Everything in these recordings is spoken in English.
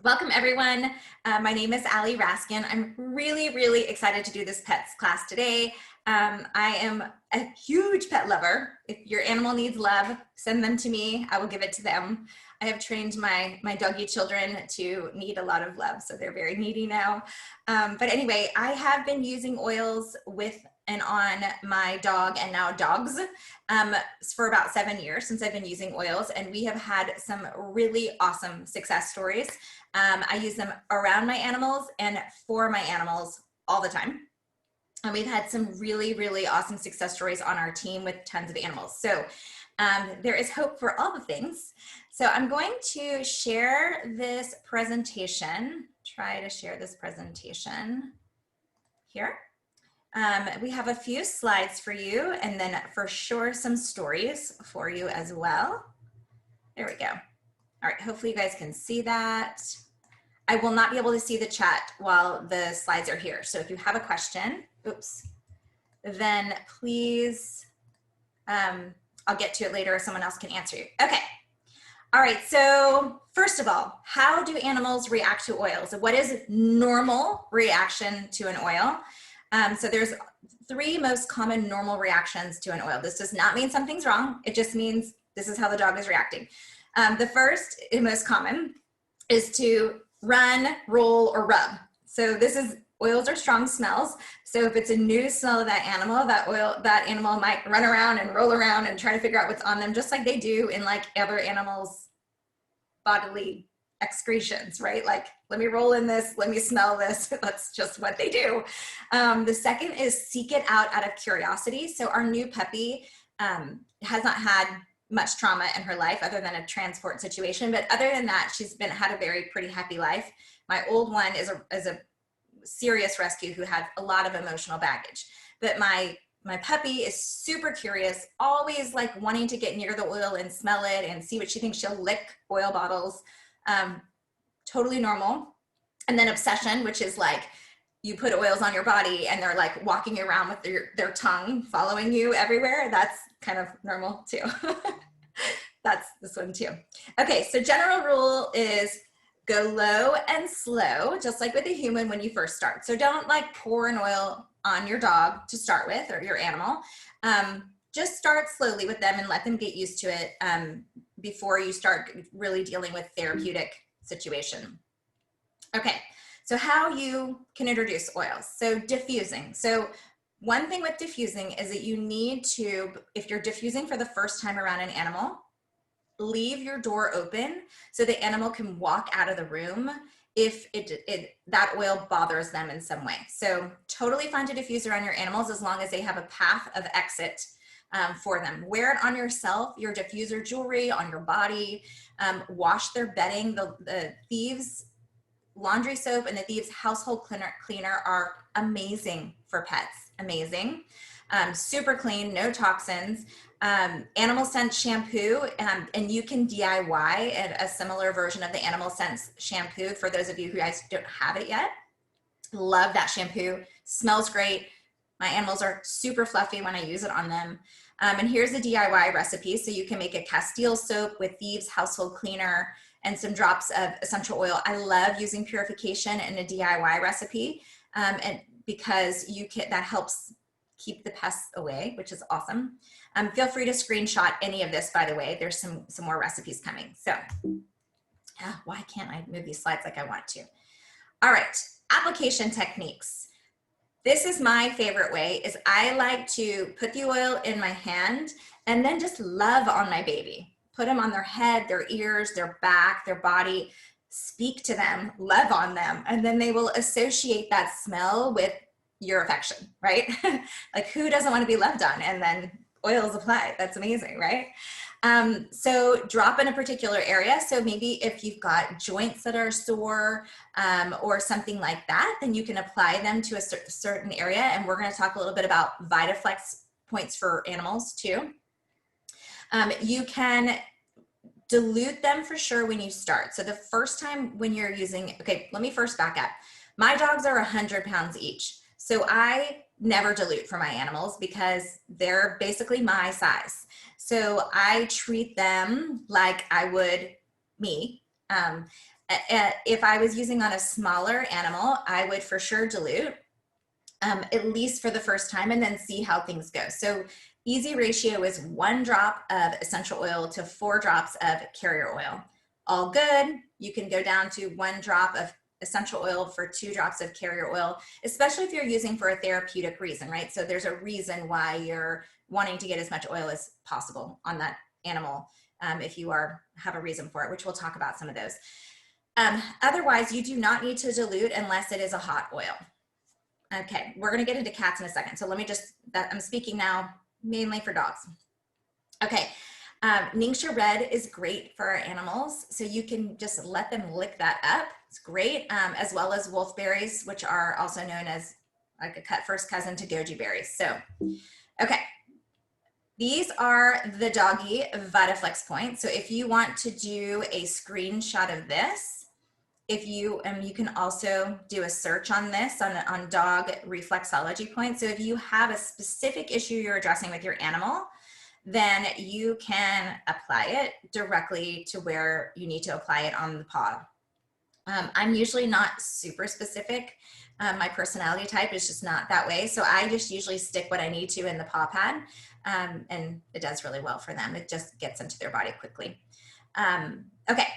Welcome everyone. My name is Allie Raskin. I'm really excited to do this pets class today. I am a huge pet lover. If your animal needs love, send them to me. I will give it to them. I have trained my doggy children to need a lot of love, so they're very needy now. But anyway, I have been using oils with and on my dog and now dogs for about 7 years since I've been using oils, and we have had some really awesome success stories. I use them around my animals and for my animals all the time. And we've had some really awesome success stories on our team with tons of animals. So there is hope for all the things. So I'm going to share this presentation, try to share this presentation here. We have a few slides for you, and then for sure some stories for you as well. There we go. All right, hopefully you guys can see that. I will not be able to see the chat while the slides are here. So if you have a question, then please, I'll get to it later or someone else can answer you. Okay. All right, so first of all, how do animals react to oils? What is normal reaction to an oil? So there's 3 most common normal reactions to an oil. This does not mean something's wrong. It just means this is how the dog is reacting. The first and most common is to run, roll, or rub. So oils are strong smells. So if it's a new smell of that animal might run around and roll around and try to figure out what's on them, just like they do in like other animals' bodily excretions, right? Like, let me roll in this, let me smell this. That's just what they do. The second is seek it out of curiosity. So our new puppy has not had much trauma in her life other than a transport situation, but other than that, she's had a very pretty happy life. My old one is a serious rescue who had a lot of emotional baggage, but my puppy is super curious, always like wanting to get near the oil and smell it and see what she thinks. She'll lick oil bottles. Totally normal. And then obsession, which is like you put oils on your body and they're like walking around with their tongue following you everywhere. That's kind of normal too. That's this one too. Okay, so general rule is go low and slow, just like with a human when you first start. So don't like pour an oil on your dog to start with or your animal. Just start slowly with them and let them get used to it before you start really dealing with therapeutic situation. Okay, so how you can introduce oils. So diffusing. So one thing with diffusing is that you need to, if you're diffusing for the first time around an animal, leave your door open so the animal can walk out of the room if that oil bothers them in some way. So totally fine to diffuse around your animals as long as they have a path of exit for them. Wear it on yourself, your diffuser jewelry, on your body. Wash their bedding. The Thieves laundry soap and the Thieves household cleaner are amazing for pets. Amazing. Super clean, no toxins. Animal scent shampoo, and you can DIY a similar version of the animal scent shampoo for those of you who guys don't have it yet. Love that shampoo. Smells great. My animals are super fluffy when I use it on them. And here's a DIY recipe. So you can make a Castile soap with Thieves household cleaner and some drops of essential oil. I love using purification in a DIY recipe, and because that helps keep the pests away, which is awesome. Feel free to screenshot any of this, by the way. There's some more recipes coming. So why can't I move these slides like I want to? All right, application techniques. This is my favorite way, is I like to put the oil in my hand and then just love on my baby. Put them on their head, their ears, their back, their body, speak to them, love on them, and then they will associate that smell with your affection, right? Like, who doesn't want to be loved on? And then oils applied. That's amazing, right? So drop in a particular area. So maybe if you've got joints that are sore or something like that, then you can apply them to a certain area. And we're going to talk a little bit about VitaFlex points for animals too. You can dilute them for sure when you start. So the first time when you're using, okay, let me first back up. My dogs are 100 pounds each. So I never dilute for my animals because they're basically my size. So I treat them like I would me. If I was using on a smaller animal, I would for sure dilute, at least for the first time, and then see how things go. So easy ratio is 1 drop of essential oil to 4 drops of carrier oil. All good. You can go down to 1 drop of essential oil for 2 drops of carrier oil, especially if you're using for a therapeutic reason, right? So there's a reason why you're wanting to get as much oil as possible on that animal, if you have a reason for it, which we'll talk about some of those. Otherwise, you do not need to dilute unless it is a hot oil. Okay, we're gonna get into cats in a second. So let me I'm speaking now mainly for dogs. Okay, Ningxia Red is great for our animals. So you can just let them lick that up. It's great, as well as wolfberries, which are also known as like a first cousin to goji berries. So, okay. These are the doggy VitaFlex points. So if you want to do a screenshot of this, you can also do a search on this on dog reflexology points. So if you have a specific issue you're addressing with your animal, then you can apply it directly to where you need to apply it on the paw. I'm usually not super specific. My personality type is just not that way. So I just usually stick what I need to in the paw pad, and it does really well for them. It just gets into their body quickly. Okay,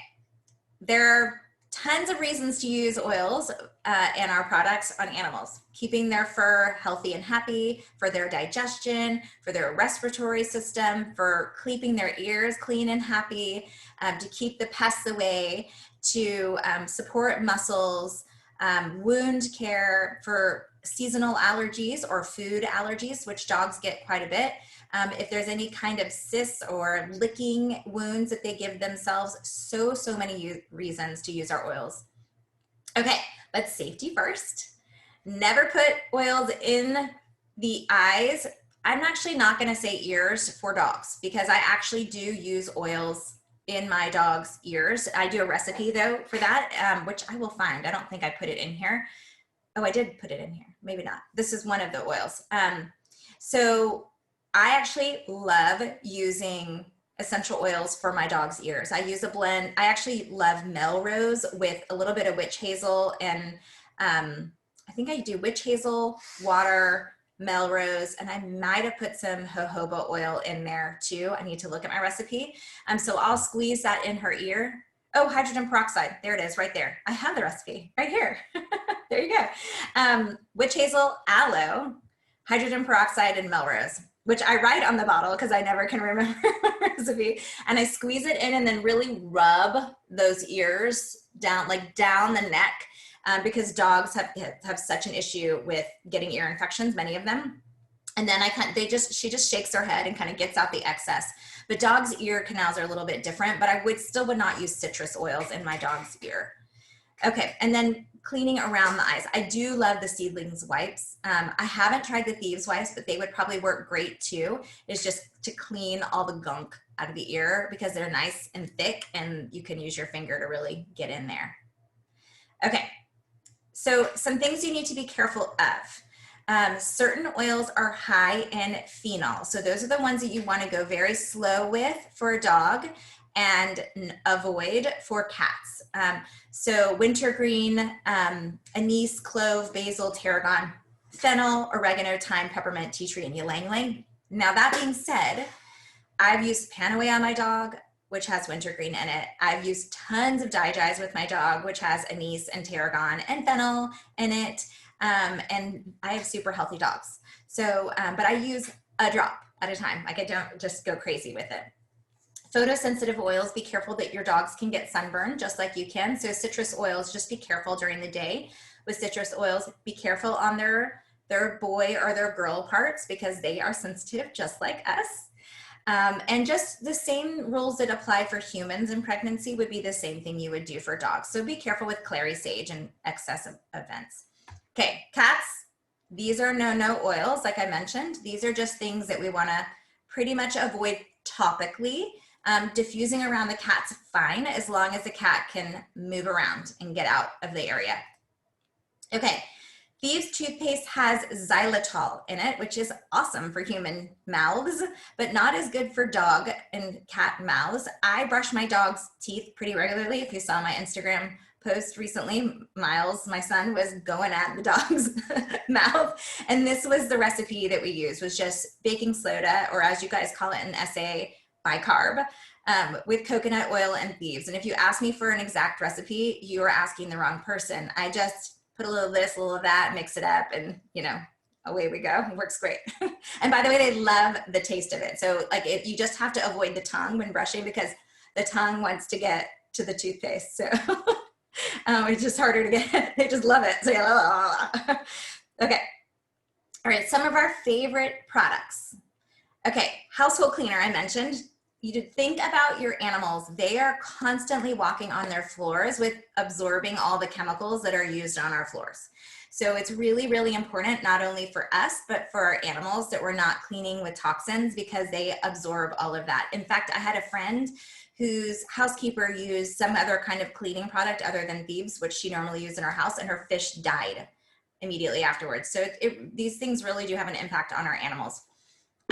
there are tons of reasons to use oils and our products on animals. Keeping their fur healthy and happy, for their digestion, for their respiratory system, for keeping their ears clean and happy, to keep the pests away, to support muscles, wound care, for seasonal allergies or food allergies, which dogs get quite a bit. If there's any kind of cysts or licking wounds that they give themselves, so many reasons to use our oils. Okay, let's safety first. Never put oils in the eyes. I'm actually not gonna say ears for dogs because I actually do use oils in my dog's ears. I do a recipe though for that, which I will find. I don't think I put it in here. Oh, I did put it in here, maybe not. This is one of the oils. So I actually love using essential oils for my dog's ears. I use a blend. I actually love Melrose with a little bit of witch hazel, and I think I do witch hazel, water, Melrose, and I might have put some jojoba oil in there too. I need to look at my recipe. So I'll squeeze that in her ear. Oh, hydrogen peroxide. There it is right there. I have the recipe right here. There you go. Witch hazel, aloe, hydrogen peroxide, and Melrose, which I write on the bottle because I never can remember the recipe. And I squeeze it in and then really rub those ears down, like down the neck, because dogs have such an issue with getting ear infections, many of them. And then she just shakes her head and kind of gets out the excess. But dogs' ear canals are a little bit different, but I still would not use citrus oils in my dog's ear. Okay, and then cleaning around the eyes. I do love the Seedlings wipes. I haven't tried the Thieves wipes, but they would probably work great too. It's just to clean all the gunk out of the ear because they're nice and thick and you can use your finger to really get in there. Okay, so some things you need to be careful of. Certain oils are high in phenol. So those are the ones that you want to go very slow with for a dog and avoid for cats. So wintergreen, anise, clove, basil, tarragon, fennel, oregano, thyme, peppermint, tea tree, and ylang ylang. Now that being said, I've used Panaway on my dog, which has wintergreen in it. I've used tons of DiGi's with my dog, which has anise and tarragon and fennel in it. And I have super healthy dogs. So, but I use a drop at a time. Like I don't just go crazy with it. Photosensitive oils, be careful that your dogs can get sunburn just like you can. So citrus oils, just be careful during the day with citrus oils. Be careful on their boy or their girl parts because they are sensitive just like us. And just the same rules that apply for humans in pregnancy would be the same thing you would do for dogs. So be careful with clary sage and excessive events. Okay, cats, these are no oils, like I mentioned. These are just things that we wanna pretty much avoid topically. Diffusing around the cat's fine as long as the cat can move around and get out of the area. Okay, Thieves toothpaste has xylitol in it, which is awesome for human mouths, but not as good for dog and cat mouths. I brush my dog's teeth pretty regularly. If you saw my Instagram post recently. Miles, my son, was going at the dog's mouth. And this was the recipe that we used, was just baking soda, or as you guys call it in SA, bicarb, with coconut oil and thieves. And if you ask me for an exact recipe, you are asking the wrong person. I just put a little of this, a little of that, mix it up, and away we go. It works great. And by the way, they love the taste of it. So like you just have to avoid the tongue when brushing, because the tongue wants to get to the toothpaste. So it's just harder to get. They just love it. So yeah. Okay. All right. Some of our favorite products. Okay. Household cleaner, I mentioned. You think about your animals. They are constantly walking on their floors with absorbing all the chemicals that are used on our floors. So it's really, really important, not only for us, but for our animals, that we're not cleaning with toxins, because they absorb all of that. In fact, I had a friend whose housekeeper used some other kind of cleaning product other than thieves, which she normally used in her house, and her fish died immediately afterwards. So these things really do have an impact on our animals.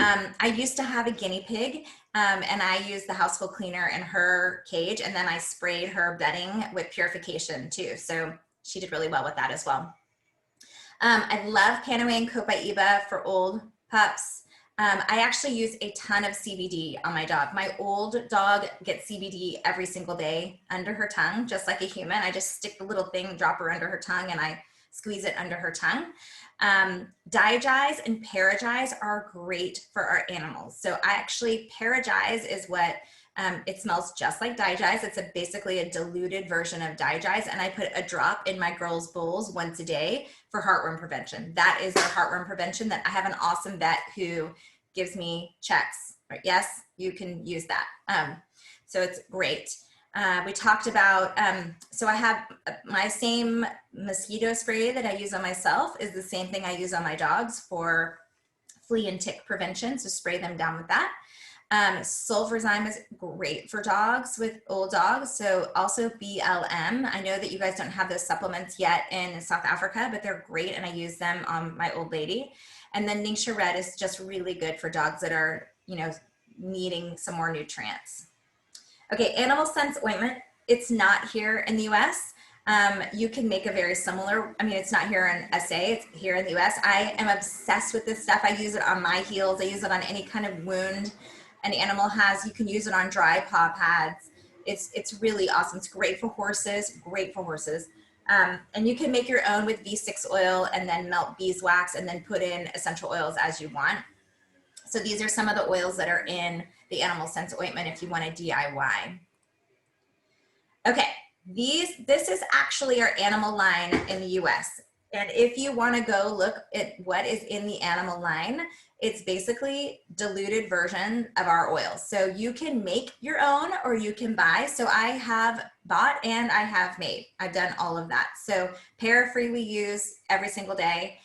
I used to have a guinea pig, and I used the household cleaner in her cage, and then I sprayed her bedding with purification too. So she did really well with that as well. I love Panaway and Copaiba for old pups. I actually use a ton of CBD on my dog. My old dog gets CBD every single day under her tongue, just like a human. I just stick the little thing, drop her under her tongue, and I squeeze it under her tongue. Digize and Paragize are great for our animals. So Paragize is what, it smells just like Digize. It's basically a diluted version of Digize, and I put a drop in my girls' bowls once a day for heartworm prevention. That is our heartworm prevention that I have an awesome vet who gives me checks. Yes, you can use that. So it's great. We talked about, so I have my same mosquito spray that I use on myself is the same thing I use on my dogs for flea and tick prevention. So spray them down with that. Sulfurzyme is great for dogs, with old dogs. So also BLM. I know that you guys don't have those supplements yet in South Africa, but they're great, and I use them on my old lady. And then Ningxia Red is just really good for dogs that are, needing some more nutrients. Okay, Animal Sense ointment. It's not here in the US. You can make a very similar, it's not here in SA, it's here in the US. I am obsessed with this stuff. I use it on my heels. I use it on any kind of wound an animal has. You can use it on dry paw pads. It's really awesome. It's great for horses, and you can make your own with V6 oil, and then melt beeswax, and then put in essential oils as you want. So these are some of the oils that are in the Animal Sense ointment if you want to DIY. Okay, this is actually our animal line in the US. And if you want to go look at what is in the animal line, it's basically diluted version of our oils. So you can make your own, or you can buy. So I have bought and I have made. I've done all of that. So Parafree we use every single day.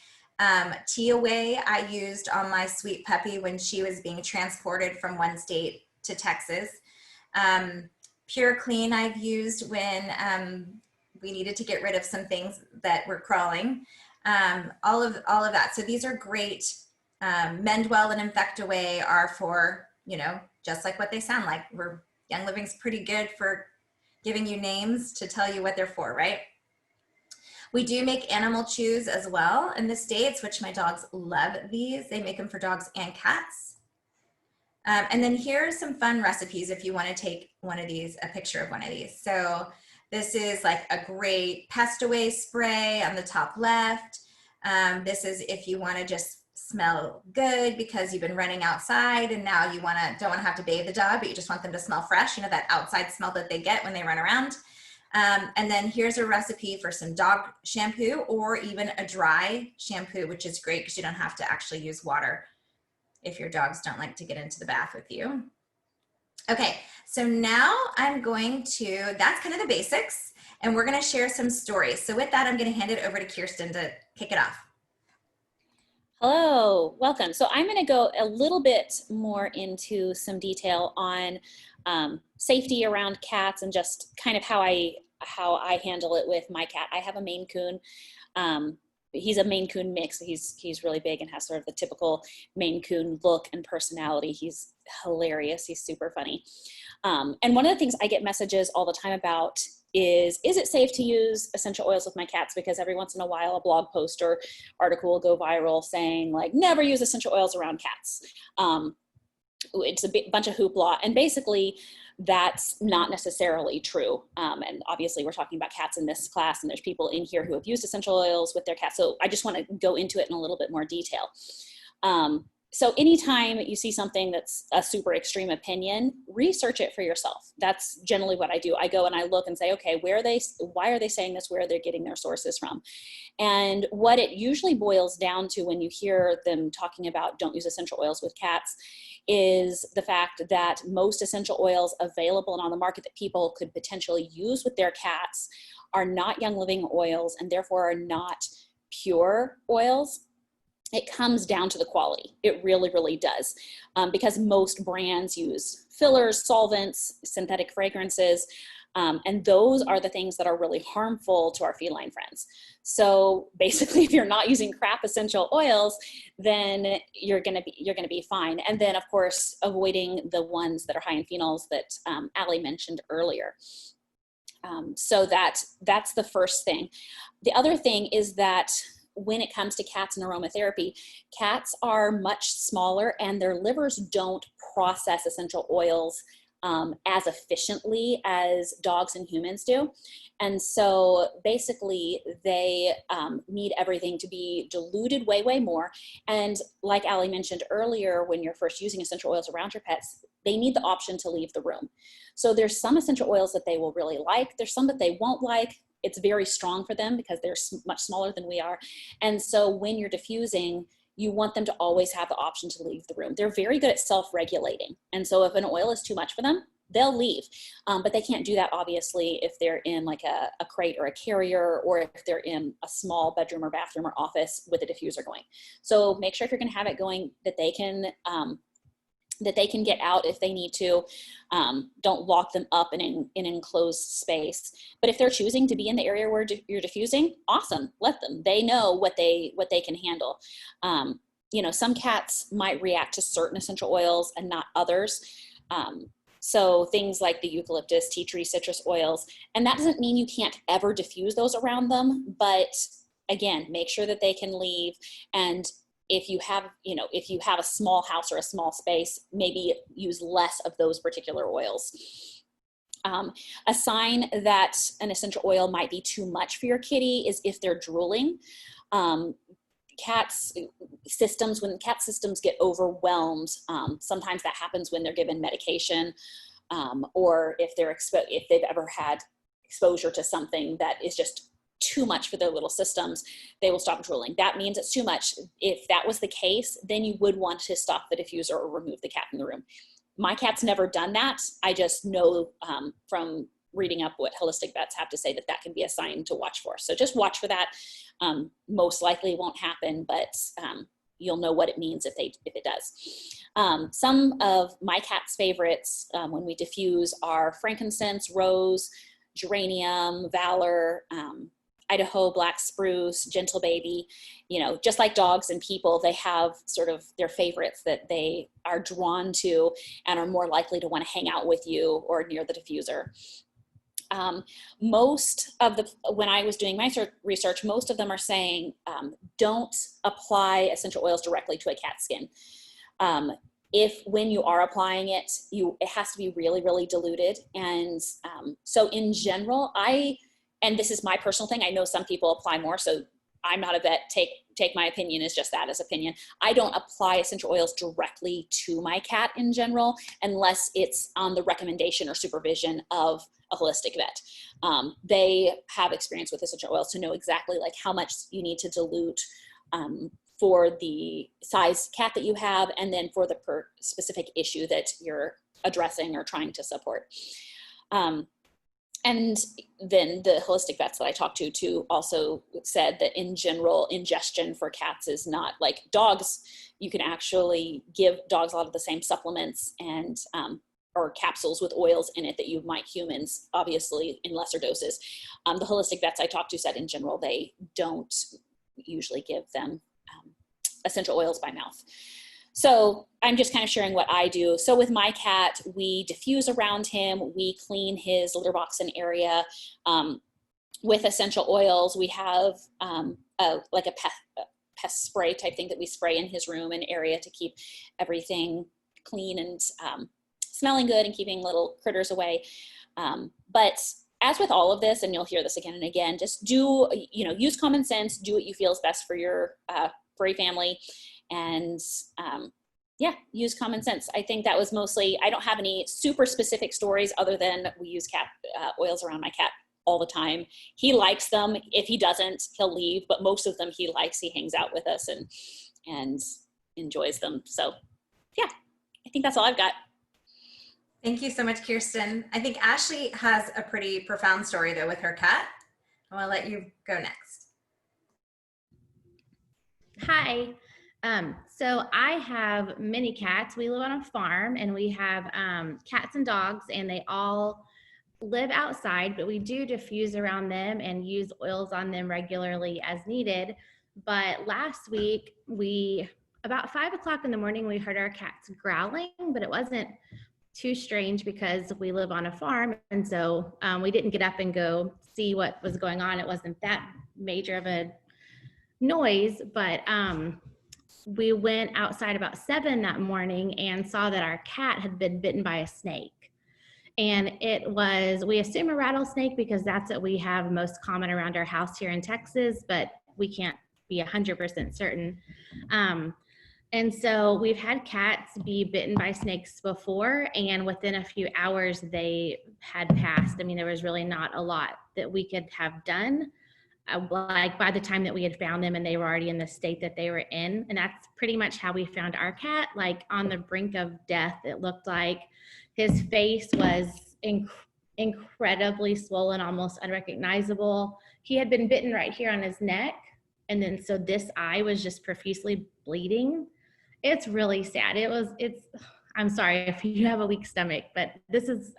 Tia Way I used on my sweet puppy when she was being transported from one state to Texas. Pure Clean I've used when we needed to get rid of some things that were crawling. All of that. So these are great. Mendwell and Infect Away are for, just like what they sound like. Young Living's pretty good for giving you names to tell you what they're for, right? We do make animal chews as well in the States, which my dogs love these. They make them for dogs and cats. And then here are some fun recipes if you want to take a picture of one of these. So this is like a great pest away spray on the top left. This is if you want to just smell good because you've been running outside and now you don't want to have to bathe the dog, but you just want them to smell fresh, that outside smell that they get when they run around. And then here's a recipe for some dog shampoo, or even a dry shampoo, which is great because you don't have to actually use water if your dogs don't like to get into the bath with you. Okay, so now that's kind of the basics, and we're going to share some stories. So with that, I'm going to hand it over to Kirsten to kick it off. Hello, welcome. So I'm going to go a little bit more into some detail on safety around cats and just kind of how I handle it with my cat. I have a Maine Coon. He's a Maine Coon mix. He's really big and has sort of the typical Maine Coon look and personality. He's hilarious. He's super funny. And one of the things I get messages all the time about is it safe to use essential oils with my cats? Because every once in a while a blog post or article will go viral saying like, never use essential oils around cats. It's a bunch of hoopla, and basically that's not necessarily true. And obviously we're talking about cats in this class, and there's people in here who have used essential oils with their cats. So I just want to go into it in a little bit more detail. So anytime you see something that's a super extreme opinion, research it for yourself. That's generally what I do. I go and I look and say, okay, why are they saying this? Where are they getting their sources from? And what it usually boils down to when you hear them talking about don't use essential oils with cats is the fact that most essential oils available and on the market that people could potentially use with their cats are not Young Living oils, and therefore are not pure oils. It comes down to the quality. It really, really does. Because most brands use fillers, solvents, synthetic fragrances, and those are the things that are really harmful to our feline friends. So basically, if you're not using crap essential oils, then you're gonna be fine. And then of course, avoiding the ones that are high in phenols that Allie mentioned earlier. So that's the first thing. The other thing is that when it comes to cats and aromatherapy, cats are much smaller and their livers don't process essential oils as efficiently as dogs and humans do. And so basically they need everything to be diluted way, way more. And like Allie mentioned earlier, when you're first using essential oils around your pets, they need the option to leave the room. So there's some essential oils that they will really like. There's some that they won't like. It's very strong for them because they're much smaller than we are. And so when you're diffusing, you want them to always have the option to leave the room. They're very good at self-regulating. And so if an oil is too much for them, they'll leave. But they can't do that, obviously, if they're in like a crate or a carrier, or if they're in a small bedroom or bathroom or office with a diffuser going. So make sure if you're gonna have it going that they can get out if they need to. Don't lock them up in an enclosed space. But if they're choosing to be in the area where you're diffusing, awesome, let them. They know what they can handle. You know, some cats might react to certain essential oils and not others. So things like the eucalyptus, tea tree, citrus oils, and that doesn't mean you can't ever diffuse those around them. But again, make sure that they can leave. And if you have a small house or a small space, maybe use less of those particular oils. A sign that an essential oil might be too much for your kitty is if they're drooling. Cats systems, when cat systems get overwhelmed, sometimes that happens when they're given medication, or if they've ever had exposure to something that is just too much for their little systems, they will stop drooling. That means it's too much. If that was the case, then you would want to stop the diffuser or remove the cat from the room. My cat's never done that. I just know from reading up what holistic vets have to say that can be a sign to watch for. So just watch for that. Most likely won't happen, but you'll know what it means if it does. Some of my cat's favorites when we diffuse are frankincense, rose, geranium, valor, Idaho black spruce, gentle baby. You know, just like dogs and people, they have sort of their favorites that they are drawn to and are more likely to want to hang out with you or near the diffuser. When I was doing my research, most of them are saying don't apply essential oils directly to a cat's skin. When you are applying it, it has to be really, really diluted. And so in general, and this is my personal thing, I know some people apply more, so I'm not a vet, take my opinion as just that, as opinion. I don't apply essential oils directly to my cat in general, unless it's on the recommendation or supervision of a holistic vet. They have experience with essential oils to know exactly like how much you need to dilute for the size cat that you have, and then for the specific issue that you're addressing or trying to support. And then the holistic vets that I talked to also said that in general, ingestion for cats is not like dogs. You can actually give dogs a lot of the same supplements and or capsules with oils in it that you might humans, obviously in lesser doses. The holistic vets I talked to said in general, they don't usually give them essential oils by mouth. So I'm just kind of sharing what I do. So with my cat, we diffuse around him, we clean his litter box and area with essential oils. We have like a pest spray type thing that we spray in his room and area to keep everything clean and smelling good and keeping little critters away. But as with all of this, and you'll hear this again and again, just do, use common sense, do what you feel is best for your furry family, and use common sense. I think that was mostly, I don't have any super specific stories other than we use cat oils around my cat all the time. He likes them. If he doesn't, he'll leave, but most of them he likes. He hangs out with us and enjoys them. So yeah, I think that's all I've got. Thank you so much, Kirsten. I think Ashley has a pretty profound story though with her cat. I want to let you go next. Hi. So I have many cats. We live on a farm and we have cats and dogs, and they all live outside, but we do diffuse around them and use oils on them regularly as needed. But last week, about 5 o'clock in the morning, we heard our cats growling, but it wasn't too strange because we live on a farm. And so we didn't get up and go see what was going on. It wasn't that major of a noise, but we went outside about 7 that morning and saw that our cat had been bitten by a snake. And it was, we assume a rattlesnake because that's what we have most common around our house here in Texas, but we can't be 100% certain. And so we've had cats be bitten by snakes before, and within a few hours they had passed. I mean, there was really not a lot that we could have done. Like by the time that we had found them and they were already in the state that they were in. And that's pretty much how we found our cat, like on the brink of death. It looked like his face was incredibly swollen, almost unrecognizable. He had been bitten right here on his neck. And then so this eye was just profusely bleeding. It's really sad. I'm sorry if you have a weak stomach, but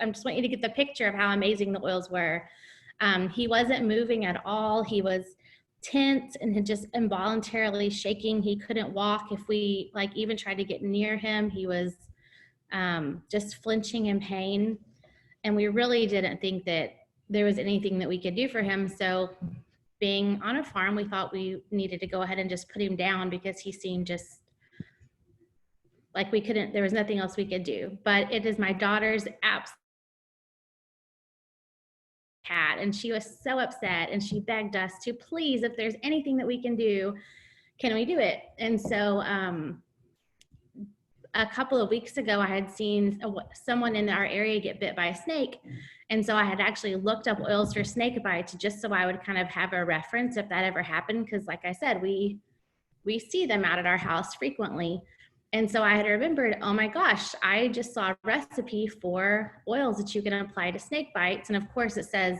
I'm just want you to get the picture of how amazing the oils were. He wasn't moving at all. He was tense and just involuntarily shaking. He couldn't walk. If we even tried to get near him, he was just flinching in pain. And we really didn't think that there was anything that we could do for him. So being on a farm, we thought we needed to go ahead and just put him down because he seemed just like there was nothing else we could do. But it is my daughter's absolute cat, and she was so upset, and she begged us to please, if there's anything that we can do, can we do it? And so a couple of weeks ago, I had seen someone in our area get bit by a snake. And so I had actually looked up oils for snake bites just so I would kind of have a reference if that ever happened. Because like I said, we see them out at our house frequently. And so I had remembered, oh my gosh, I just saw a recipe for oils that you can apply to snake bites. And of course it says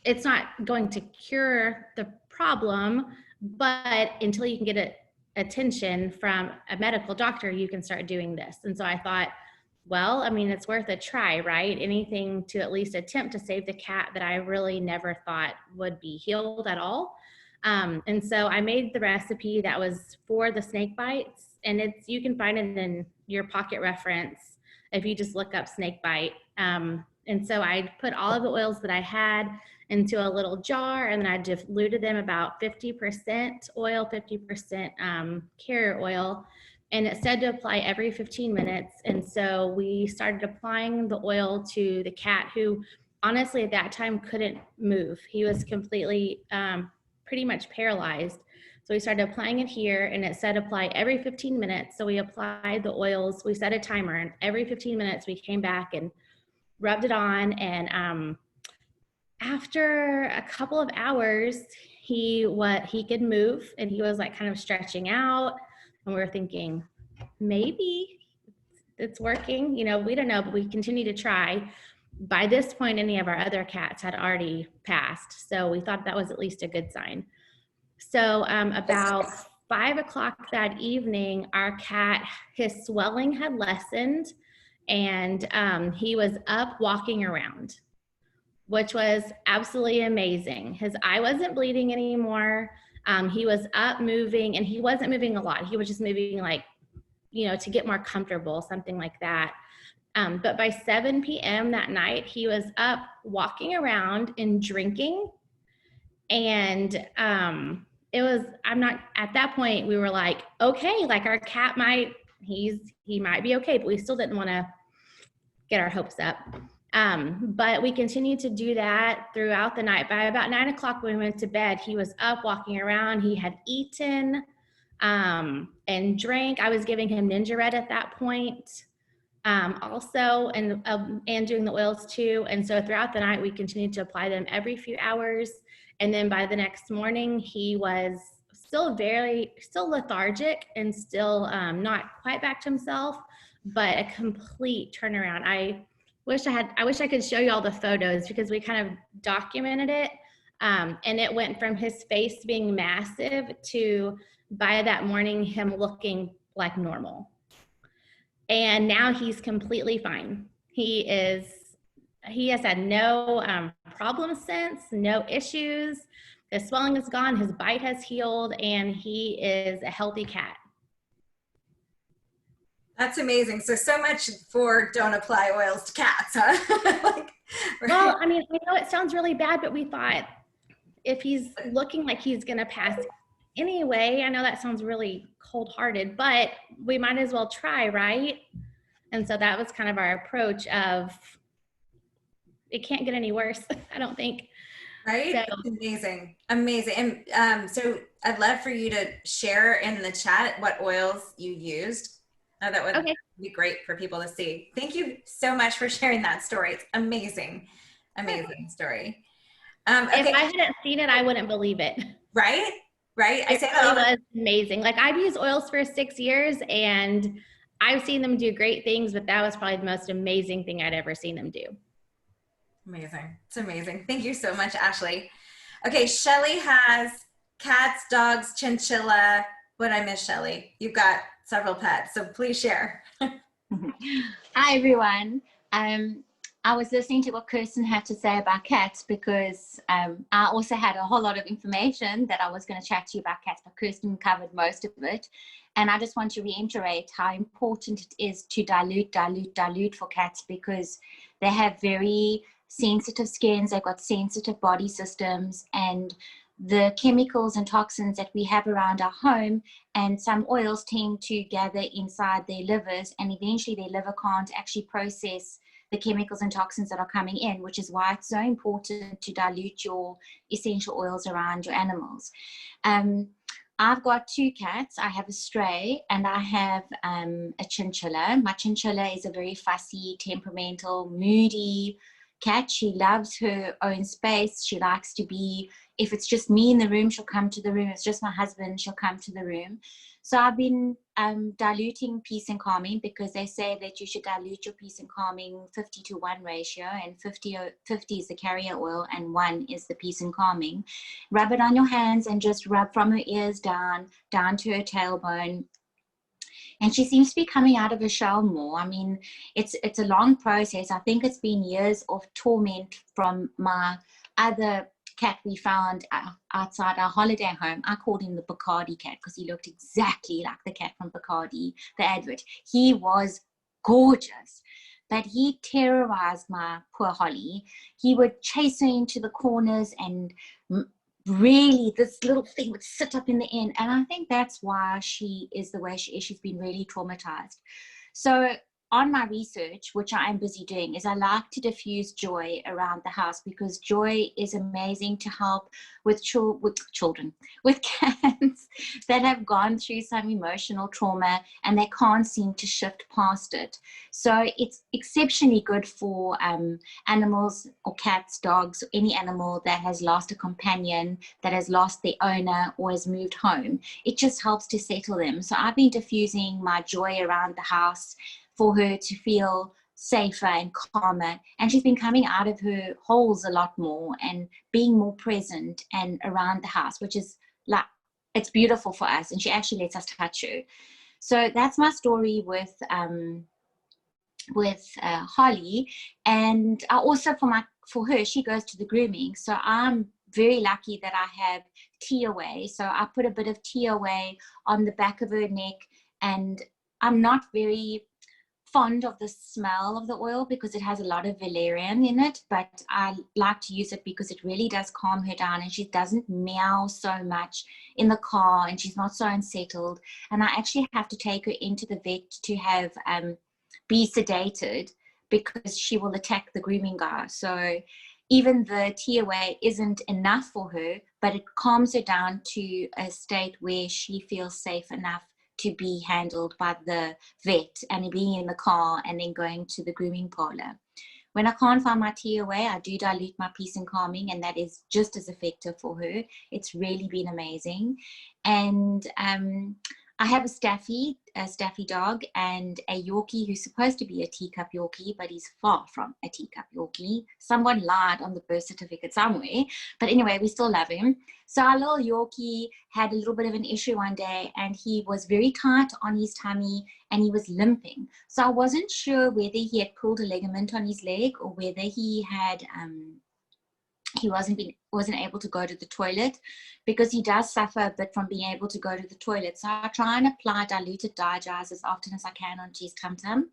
it's not going to cure the problem, but until you can get attention from a medical doctor, you can start doing this. And so I thought, well, I mean, it's worth a try, right? Anything to at least attempt to save the cat that I really never thought would be healed at all. And so I made the recipe that was for the snake bites, and you can find it in your pocket reference if you just look up snake bite. And so I put all of the oils that I had into a little jar, and then I diluted them about 50% oil, 50% carrier oil, and it said to apply every 15 minutes. And so we started applying the oil to the cat, who honestly at that time couldn't move. He was completely pretty much paralyzed. So we started applying it here, and it said apply every 15 minutes. So we applied the oils, we set a timer, and every 15 minutes we came back and rubbed it on. And after a couple of hours, he could move, and he was like kind of stretching out, and we were thinking, maybe it's working, we don't know, but we continue to try. By this point, any of our other cats had already passed, so we thought that was at least a good sign. So about 5 o'clock that evening, our cat, his swelling had lessened, and he was up walking around, which was absolutely amazing. His eye wasn't bleeding anymore. He was up moving, and he wasn't moving a lot. He was just moving like, to get more comfortable, something like that. But by 7 p.m. that night, he was up walking around and drinking. And at that point, we were like, okay, like our cat he might be okay, but we still didn't want to get our hopes up. But we continued to do that throughout the night. By about 9 o'clock when we went to bed, he was up walking around. He had eaten and drank. I was giving him Ninja Red at that point also, and doing the oils too. And so throughout the night, we continued to apply them every few hours. And then by the next morning, he was still lethargic and still not quite back to himself, but a complete turnaround. I wish I could show you all the photos because we kind of documented it. And it went from his face being massive to, by that morning, him looking like normal. And now he's completely fine. He has had no problems since, no issues. The swelling is gone, his bite has healed, and he is a healthy cat. That's amazing. So much for don't apply oils to cats, huh? Right? Well, I mean, I know it sounds really bad, but we thought if he's looking like he's going to pass anyway, I know that sounds really cold-hearted, but we might as well try, right? And so that was kind of our approach of, it can't get any worse, I don't think. Right? So, Amazing. Amazing. And so I'd love for you to share in the chat what oils you used. That would be great for people to see. Thank you so much for sharing that story. It's amazing. Amazing story. Okay. If I hadn't seen it, I wouldn't believe it. Right? Right? I say that all was amazing. Like, I've used oils for 6 years and I've seen them do great things, but that was probably the most amazing thing I'd ever seen them do. Amazing. It's amazing. Thank you so much, Ashley. Okay, Shelly has cats, dogs, chinchilla. What I miss, Shelly? You've got several pets, so please share. Hi, everyone. I was listening to what Kirsten had to say about cats because I also had a whole lot of information that I was going to chat to you about cats, but Kirsten covered most of it. And I just want to reiterate how important it is to dilute for cats because they have very sensitive skins, they've got sensitive body systems, and the chemicals and toxins that we have around our home and some oils tend to gather inside their livers, and eventually their liver can't actually process the chemicals and toxins that are coming in, which is why it's so important to dilute your essential oils around your animals. I've got 2 cats. I have a stray and I have a chinchilla. My chinchilla is a very fussy, temperamental, moody cat. She loves her own space. She likes to be, if it's just me in the room, she'll come to the room. If it's just my husband, she'll come to the room. So I've been diluting peace and calming because they say that you should dilute your peace and calming 50-to-1 ratio, and 50 is the carrier oil and 1 is the peace and calming. Rub it on your hands and just rub from her ears down to her tailbone. And she seems to be coming out of her shell more. I mean, it's a long process. I think it's been years of torment from my other cat we found outside our holiday home. I called him the Bacardi cat because he looked exactly like the cat from Bacardi, the advert. He was gorgeous, but he terrorized my poor Holly. He would chase her into the corners and really this little thing would sit up in the end. And I think that's why she is the way she is. She's been really traumatized. So on my research, which I am busy doing, is I like to diffuse joy around the house because joy is amazing to help with children, with cats that have gone through some emotional trauma and they can't seem to shift past it. So it's exceptionally good for animals or cats, dogs, any animal that has lost a companion, that has lost their owner or has moved home. It just helps to settle them. So I've been diffusing my joy around the house for her to feel safer and calmer. And she's been coming out of her holes a lot more and being more present and around the house, which is like, it's beautiful for us. And she actually lets us touch her. So that's my story with Holly. And I also, for her, she goes to the grooming. So I'm very lucky that I have tea away. So I put a bit of tea away on the back of her neck, and I'm not very fond of the smell of the oil because it has a lot of valerian in it, but I like to use it because it really does calm her down, and she doesn't meow so much in the car, and she's not so unsettled. And I actually have to take her into the vet to have be sedated because she will attack the grooming guy. So even the tea away isn't enough for her, but it calms her down to a state where she feels safe enough to be handled by the vet and being in the car and then going to the grooming parlor. When I can't find my tea away, I do dilute my peace and calming, and that is just as effective for her. It's really been amazing. And I have a Staffy dog, and a Yorkie who's supposed to be a teacup Yorkie, but he's far from a teacup Yorkie. Someone lied on the birth certificate somewhere, but anyway, we still love him. So our little Yorkie had a little bit of an issue one day, and he was very tight on his tummy and he was limping. So I wasn't sure whether he had pulled a ligament on his leg or whether he had he wasn't able to go to the toilet, because he does suffer a bit from being able to go to the toilet. So I try and apply diluted Digest as often as I can onto his tum-tum,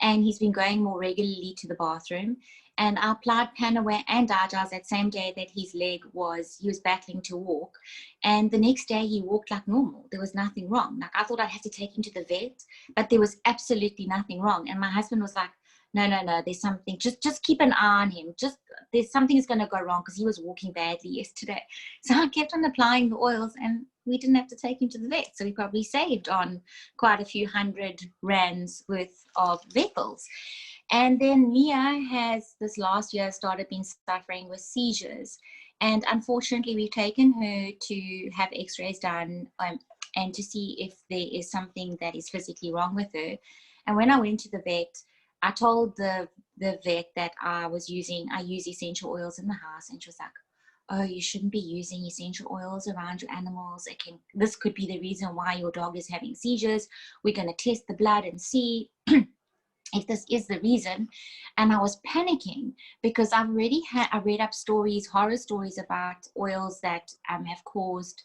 and he's been going more regularly to the bathroom. And I applied Panaway and Digest that same day that he was battling to walk. And the next day he walked like normal. There was nothing wrong. Like, I thought I'd have to take him to the vet, but there was absolutely nothing wrong. And my husband was like, no, there's something, just keep an eye on him. There's something's going to go wrong, because he was walking badly yesterday. So I kept on applying the oils, and we didn't have to take him to the vet. So we probably saved on quite a few $100 worth of vet bills. And then Mia has this last year been suffering with seizures. And unfortunately, we've taken her to have x-rays done and to see if there is something that is physically wrong with her. And when I went to the vet, I told the vet that I use essential oils in the house, and she was like, oh, you shouldn't be using essential oils around your animals. This could be the reason why your dog is having seizures. We're going to test the blood and see if this is the reason. And I was panicking because I read up horror stories about oils that have caused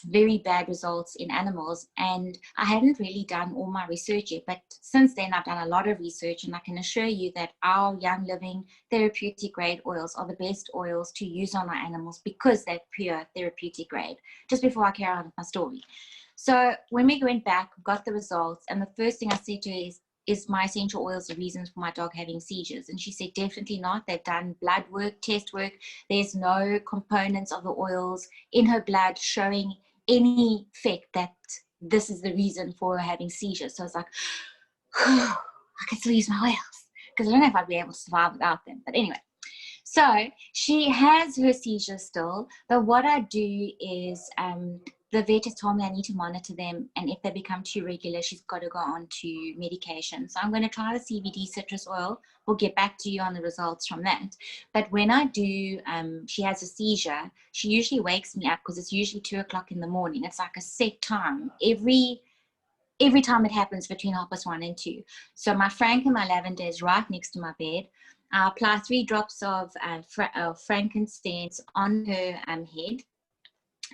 very bad results in animals, and I hadn't really done all my research yet. But since then I've done a lot of research, and I can assure you that our Young Living therapeutic grade oils are the best oils to use on our animals, because they're pure therapeutic grade. Just before I carry on with my story, so when we went back, we got the results, and the first thing I said to her is my essential oils the reasons for my dog having seizures? And she said, definitely not. They've done blood work, test work. There's no components of the oils in her blood showing any effect that this is the reason for her having seizures. So I was like, I can still use my oils, because I don't know if I'd be able to survive without them. But anyway, so she has her seizures still, but what I do is the vet has told me I need to monitor them, and if they become too regular, she's got to go on to medication. So I'm going to try the CBD citrus oil. We'll get back to you on the results from that. But when I do, she has a seizure, she usually wakes me up, because it's usually 2 o'clock in the morning. It's like a set time. Every time it happens between 1:30 and 2. So my Frank and my lavender is right next to my bed. I apply 3 drops of frankincense on her head,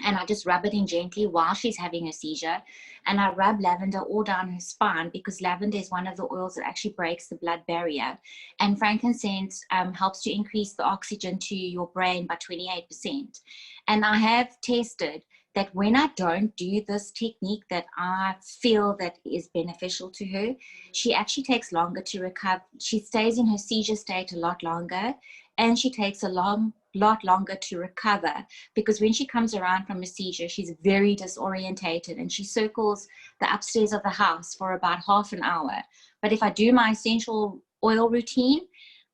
and I just rub it in gently while she's having a seizure. And I rub lavender all down her spine, because lavender is one of the oils that actually breaks the blood barrier. And frankincense helps to increase the oxygen to your brain by 28%. And I have tested that when I don't do this technique that I feel that is beneficial to her, she actually takes longer to recover. She stays in her seizure state a lot longer, and she takes a lot longer to recover, because when she comes around from a seizure, she's very disorientated, and she circles the upstairs of the house for about half an hour. But if I do my essential oil routine,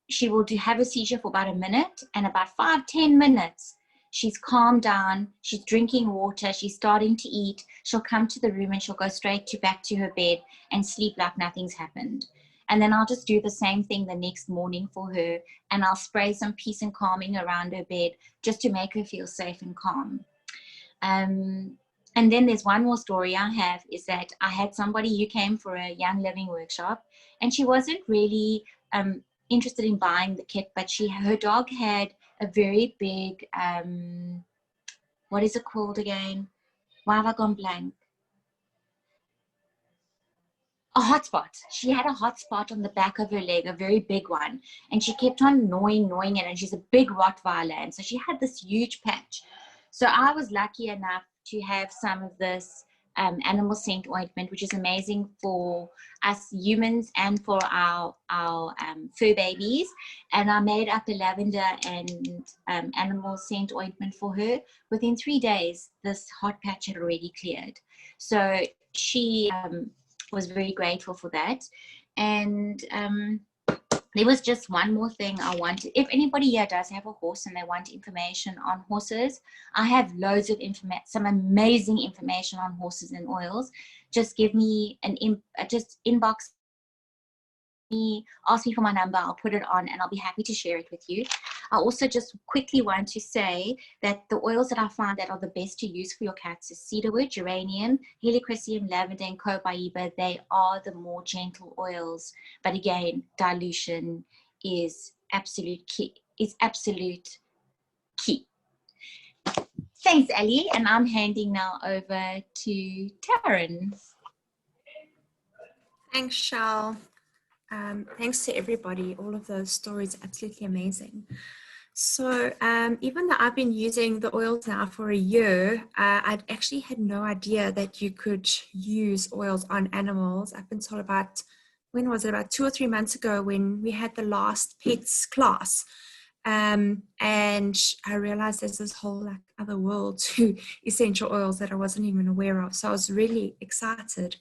she will have a seizure for about a minute, and about 5-10 minutes, she's calmed down, she's drinking water, she's starting to eat. She'll come to the room and she'll go straight back to her bed and sleep like nothing's happened. And then I'll just do the same thing the next morning for her, and I'll spray some peace and calming around her bed just to make her feel safe and calm. And then there's one more story I have, is that I had somebody who came for a Young Living workshop, and she wasn't really interested in buying the kit, but her dog had a very big, what is it called again? Why have I gone blank? A hotspot. She had a hotspot on the back of her leg, a very big one, and she kept on gnawing it, and she's a big Rottweiler, and so she had this huge patch. So I was lucky enough to have some of this animal scent ointment, which is amazing for us humans and for our fur babies. And I made up a lavender and animal scent ointment for her. Within 3 days, this hot patch had already cleared. So she was very grateful for that. And there was just one more thing I wanted. If anybody here does have a horse and they want information on horses, I have loads of information, some amazing information on horses and oils. Just give me just inbox me, ask me for my number, I'll put it on and I'll be happy to share it with you. I also just quickly want to say that the oils that I find that are the best to use for your cats is cedarwood, geranium, helichrysum, lavender, and copaiba. They are the more gentle oils, but again, dilution is absolute key. Thanks, Ali, and I'm handing now over to Taryn. Thanks, Shell. Thanks to everybody. All of those stories are absolutely amazing. So even though I've been using the oils now for a year, I'd actually had no idea that you could use oils on animals. Up until about, when was it? About 2 or 3 months ago when we had the last pets class. And I realized there's this whole like other world to essential oils that I wasn't even aware of. So I was really excited.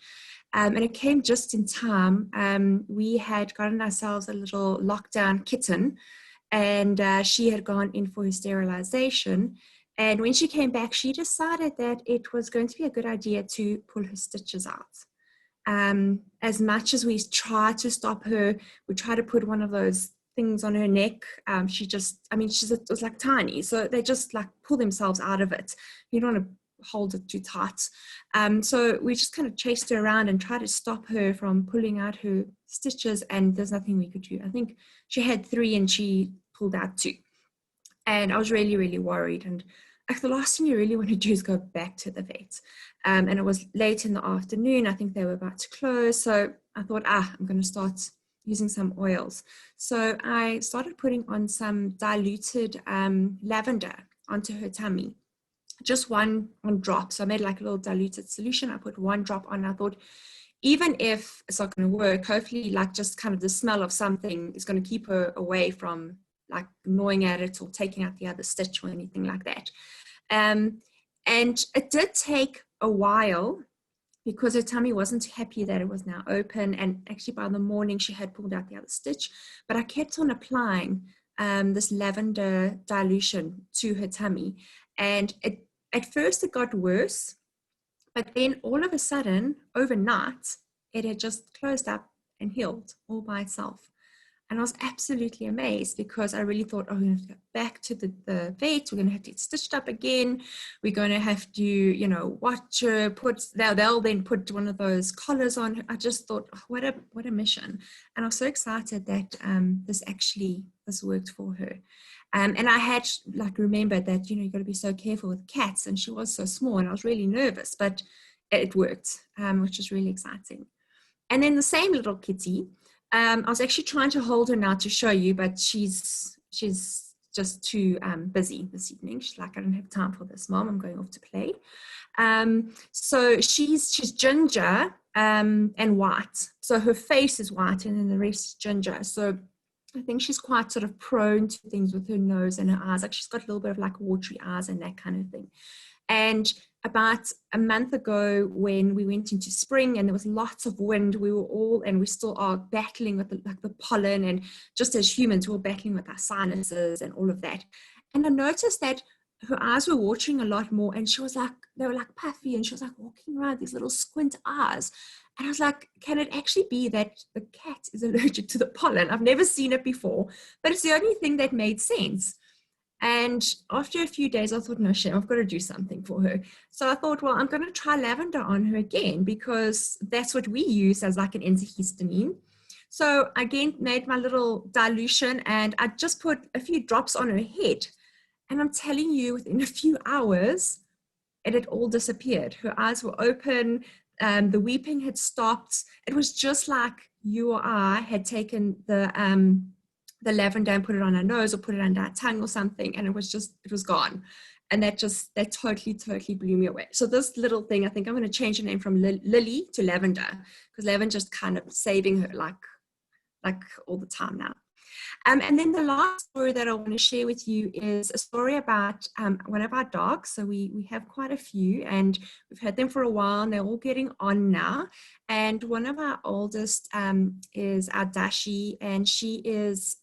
And it came just in time. We had gotten ourselves a little lockdown kitten, and she had gone in for her sterilization. And when she came back, she decided that it was going to be a good idea to pull her stitches out. As much as we tried to stop her, we tried to put one of those things on her neck. It was like tiny, so they just like pull themselves out of it. You don't want to hold it too tight. So we just kind of chased her around and tried to stop her from pulling out her stitches, and there's nothing we could do. I think she had 3 and she pulled out 2. And I was really, really worried. And the last thing you really want to do is go back to the vet. And it was late in the afternoon. I think they were about to close. So I thought, I'm going to start using some oils. So I started putting on some diluted lavender onto her tummy. Just one drop. So I made like a little diluted solution. I put 1 drop on. I thought, even if it's not going to work, hopefully like just kind of the smell of something is going to keep her away from like gnawing at it or taking out the other stitch or anything like that. And it did take a while because her tummy wasn't happy that it was now open. And actually by the morning she had pulled out the other stitch, but I kept on applying this lavender dilution to her tummy. And at first it got worse, but then all of a sudden, overnight, it had just closed up and healed all by itself. And I was absolutely amazed because I really thought, we're going to have to go back to the vet. We're going to have to get stitched up again. We're going to have to, watch her, they'll then put one of those collars on her. I just thought, what a mission. And I was so excited that this worked for her. And I had remembered that, you got to be so careful with cats, and she was so small and I was really nervous, but it worked, which is really exciting. And then the same little kitty, I was actually trying to hold her now to show you, but she's just too busy this evening. She's like, I don't have time for this, Mom. I'm going off to play. So she's ginger and white. So her face is white and then the rest is ginger. So I think she's quite sort of prone to things with her nose and her eyes. Like she's got a little bit of like watery eyes and that kind of thing. And about a month ago when we went into spring and there was lots of wind, we still are battling with the pollen, and just as humans we're battling with our sinuses and all of that. And I noticed that her eyes were watering a lot more, and they were like puffy, and she was like walking around these little squint eyes. And I was like, can it actually be that the cat is allergic to the pollen? I've never seen it before, but it's the only thing that made sense. And after a few days, I thought, no, shame, I've got to do something for her. So I thought, well, I'm going to try lavender on her again because that's what we use as like an antihistamine. So again, made my little dilution and I just put a few drops on her head. And I'm telling you, within a few hours, it had all disappeared. Her eyes were open. The weeping had stopped. It was just like you or I had taken the lavender and put it on our nose or put it under our tongue or something. And it was gone. And that totally blew me away. So this little thing, I think I'm going to change the name from Lily to Lavender, because Lavender's kind of saving her like all the time now. And then the last story that I want to share with you is a story about one of our dogs. So we have quite a few and we've had them for a while and they're all getting on now. And one of our oldest is our Dashi, and she is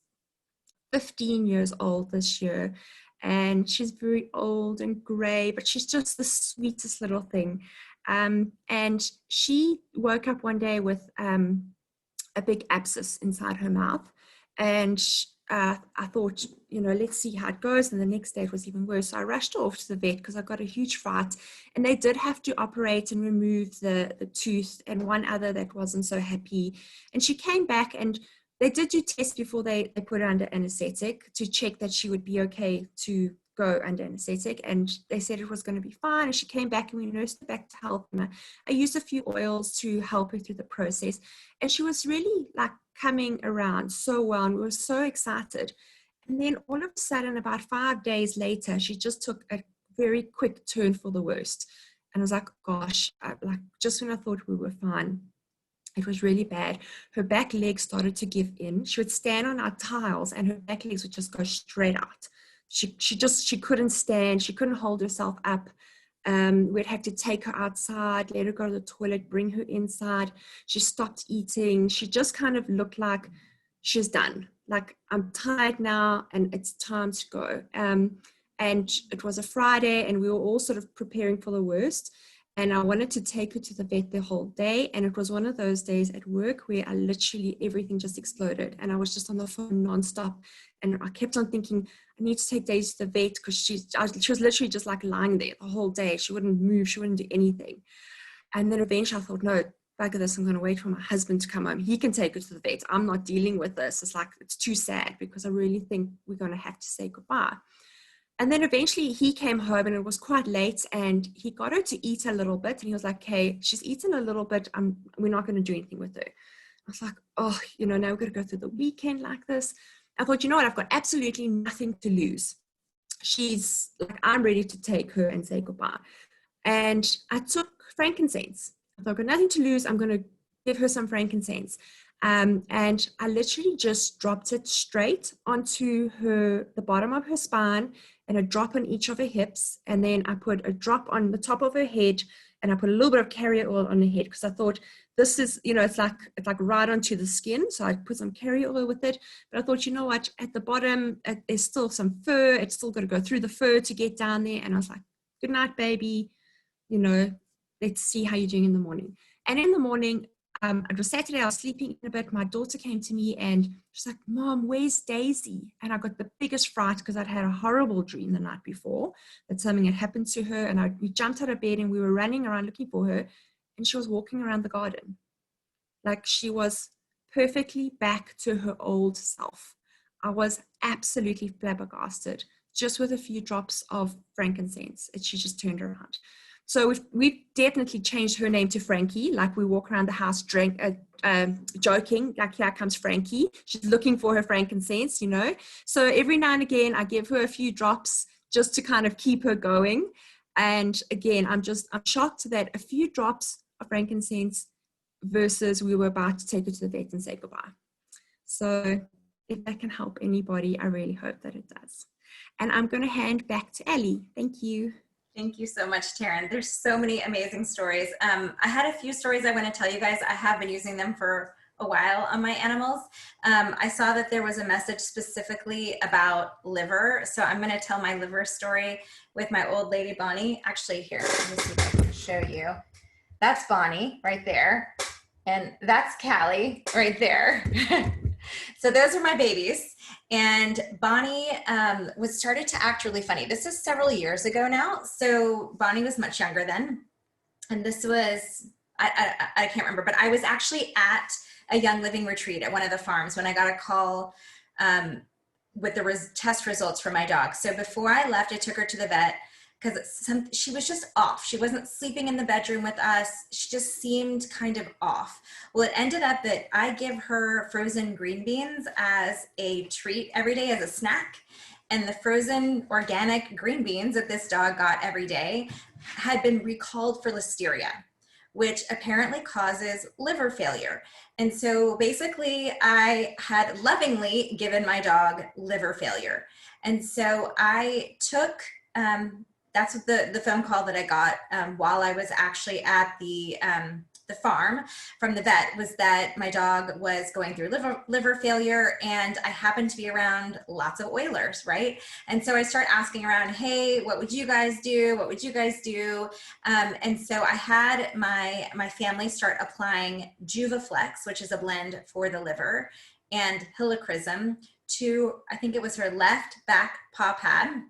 15 years old this year. And she's very old and gray, but she's just the sweetest little thing. And she woke up one day with a big abscess inside her mouth. And I thought, let's see how it goes. And the next day it was even worse. So I rushed off to the vet because I got a huge fright. And they did have to operate and remove the tooth and one other that wasn't so happy. And she came back and they did do tests before they put her under anesthetic to check that she would be okay to go under anesthetic. And they said it was going to be fine. And she came back and we nursed her back to health. And I used a few oils to help her through the process. And she was really like coming around so well. And we were so excited. And then all of a sudden, about 5 days later, she just took a very quick turn for the worst. And I was like, gosh, just when I thought we were fine, it was really bad. Her back legs started to give in. She would stand on our tiles and her back legs would just go straight out. She couldn't stand. She couldn't hold herself up. We'd have to take her outside, let her go to the toilet, bring her inside. She stopped eating. She just kind of looked like she's done. Like, I'm tired now and it's time to go. And it was a Friday and we were all sort of preparing for the worst. And I wanted to take her to the vet the whole day. And it was one of those days at work where everything just exploded. And I was just on the phone nonstop. And I kept on thinking, I need to take Daisy to the vet because she was literally just like lying there the whole day. She wouldn't move. She wouldn't do anything. And then eventually I thought, no, bugger this. I'm going to wait for my husband to come home. He can take her to the vet. I'm not dealing with this. It's too sad because I really think we're going to have to say goodbye. And then eventually he came home and it was quite late and he got her to eat a little bit. And he was like, okay, she's eaten a little bit. We're not going to do anything with her. I was like, oh, now we're going to go through the weekend like this. I thought, you know what? I've got absolutely nothing to lose. She's like, I'm ready to take her and say goodbye. And I took frankincense. I thought, I've got nothing to lose. I'm going to give her some frankincense. And I literally just dropped it straight onto the bottom of her spine and a drop on each of her hips. And then I put a drop on the top of her head and I put a little bit of carrier oil on her head because I thought this is, it's like right onto the skin. So I put some carrier oil with it. But I thought, you know what, at the bottom, there's still some fur. It's still got to go through the fur to get down there. And I was like, good night, baby. Let's see how you're doing in the morning. And in the morning, it was Saturday, I was sleeping in a bit. My daughter came to me and she's like, Mom, where's Daisy? And I got the biggest fright because I'd had a horrible dream the night before that something had happened to her. And we jumped out of bed and we were running around looking for her. And she was walking around the garden. Like, she was perfectly back to her old self. I was absolutely flabbergasted, just with a few drops of frankincense. She just turned around. So we've definitely changed her name to Frankie. Like, we walk around the house joking, like, here comes Frankie. She's looking for her frankincense, So every now and again, I give her a few drops just to kind of keep her going. And again, I'm shocked that a few drops of frankincense versus we were about to take her to the vet and say goodbye. So if that can help anybody, I really hope that it does. And I'm going to hand back to Ellie. Thank you. Thank you so much, Taryn. There's so many amazing stories. I had a few stories I want to tell you guys. I have been using them for a while on my animals. I saw that there was a message specifically about liver. So I'm going to tell my liver story with my old lady, Bonnie. Actually, here, let me see if I can show you. That's Bonnie right there. And that's Callie right there. So those are my babies. And Bonnie was started to act really funny. This is several years ago now. So Bonnie was much younger then. And this was, I can't remember, but I was actually at a young living retreat at one of the farms when I got a call with the test results for my dog. So before I left, I took her to the vet because she was just off. She wasn't sleeping in the bedroom with us. She just seemed kind of off. Well, it ended up that I give her frozen green beans as a treat every day as a snack. And the frozen organic green beans that this dog got every day had been recalled for listeria, which apparently causes liver failure. And so basically I had lovingly given my dog liver failure. And so I took, that's what the phone call that I got while I was actually at the farm from the vet, was that my dog was going through liver failure, and I happened to be around lots of oilers, right? And so I start asking around, hey, what would you guys do? What would you guys do? And so I had my family start applying Juvaflex, which is a blend for the liver, and helichrysum to, I think it was her left back paw pad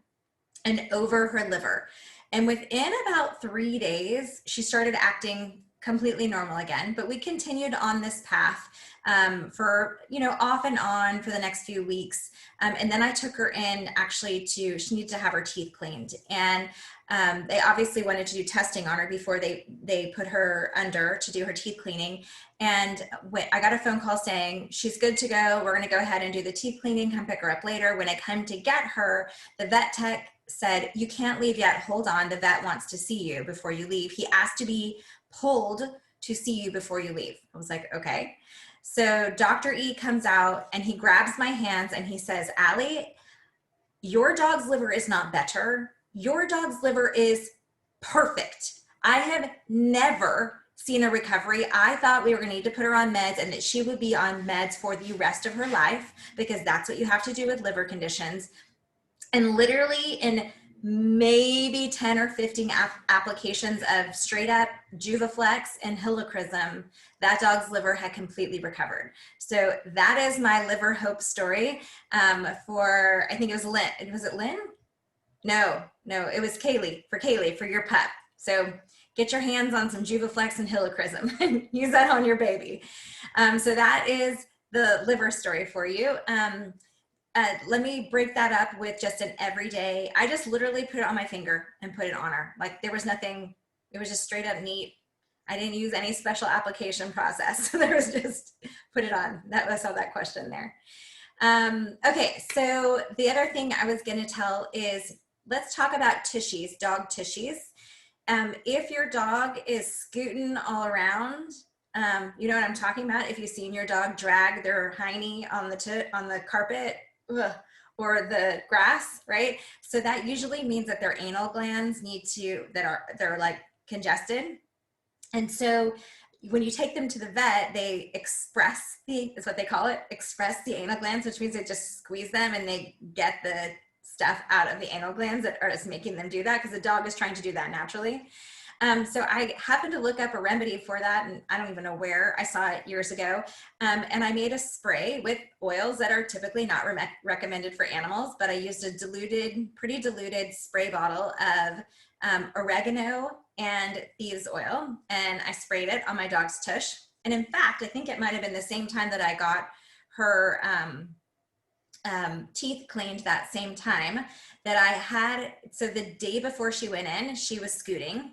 and over her liver. And within about 3 days, she started acting completely normal again, but we continued on this path for, off and on for the next few weeks. And then I took her in actually she needed to have her teeth cleaned. And they obviously wanted to do testing on her before they put her under to do her teeth cleaning. And I got a phone call saying, she's good to go. We're going to go ahead and do the teeth cleaning, come pick her up later. When I come to get her, the vet tech said, you can't leave yet. Hold on. The vet wants to see you before you leave. He asked to be pulled to see you before you leave. I was like, okay. So Dr. E comes out and he grabs my hands and he says, Allie, your dog's liver is not better. Your dog's liver is perfect. I have never seen a recovery. I thought we were going to need to put her on meds and that she would be on meds for the rest of her life, because that's what you have to do with liver conditions. And literally in maybe 10 or 15 applications of straight up Juvaflex and helichrysum, that dog's liver had completely recovered. So that is my liver hope story for, I think it was Lynn. Was it Lynn? No, it was Kaylee, for your pup. So get your hands on some Juvaflex and helichrysum and use that on your baby. So that is the liver story for you. Let me break that up with just an everyday. I just literally put it on my finger and put it on her. Like there was nothing, it was just straight up neat. I didn't use any special application process. So there was just put it on. That was all that question there. Okay, so the other thing I was going to tell is, let's talk about tushies, dog tushies. If your dog is scooting all around, you know what I'm talking about? If you've seen your dog drag their hiney on the carpet, or the grass, right? So that usually means that their anal glands they're like congested. And so when you take them to the vet, they express is what they call it, express the anal glands, which means they just squeeze them and they get the stuff out of the anal glands that are just making them do that, because the dog is trying to do that naturally. So I happened to look up a remedy for that, and I don't even know where. I saw it years ago. And I made a spray with oils that are typically not recommended for animals, but I used a pretty diluted spray bottle of oregano and thieves oil, and I sprayed it on my dog's tush. And in fact, I think it might have been the same time that I got her teeth cleaned, that same time that I had. So the day before she went in, she was scooting.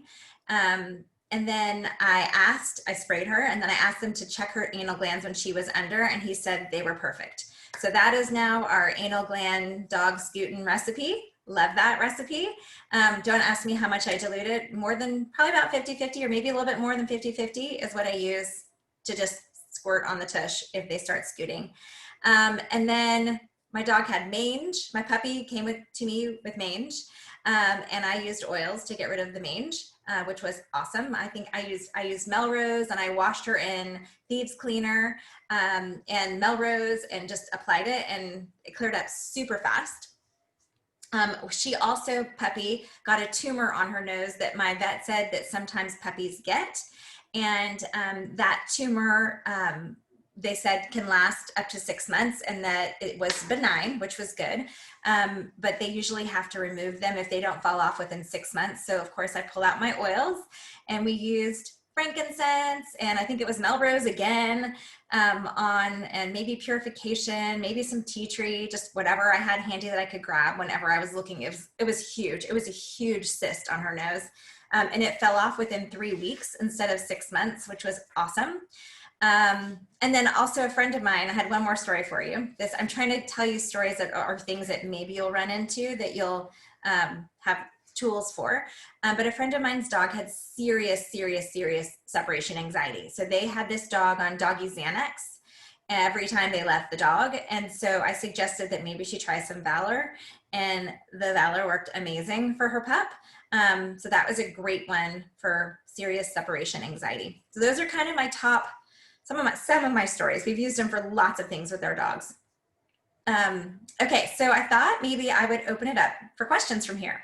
And then I sprayed her, and then I asked them to check her anal glands when she was under, and he said they were perfect. So that is now our anal gland dog scooting recipe. Love that recipe. Don't ask me how much I diluted. Probably about 50-50, or maybe a little bit more than 50-50 is what I use to just squirt on the tush if they start scooting. And then my dog had mange. My puppy came to me with mange, and I used oils to get rid of the mange, which was awesome. I think I used Melrose, and I washed her in thieves cleaner and Melrose and just applied it, and it cleared up super fast. She also, puppy, got a tumor on her nose that my vet said that sometimes puppies get. And that tumor, they said, can last up to 6 months, and that it was benign, which was good. But they usually have to remove them if they don't fall off within 6 months. So of course I pulled out my oils, and we used frankincense, and I think it was Melrose again, and maybe purification, maybe some tea tree, just whatever I had handy that I could grab whenever I was looking. It was huge. It was a huge cyst on her nose. And it fell off within 3 weeks instead of 6 months, which was awesome. And then also a friend of mine, I had one more story for you. I'm trying to tell you stories that are things that maybe you'll run into that you'll have tools for. But a friend of mine's dog had serious separation anxiety. So they had this dog on doggy Xanax every time they left the dog. And so I suggested that maybe she try some Valor, and the Valor worked amazing for her pup. So that was a great one for serious separation anxiety. So those are kind of my top, some of my stories. We've used them for lots of things with our dogs. Okay, so I thought maybe I would open it up for questions from here.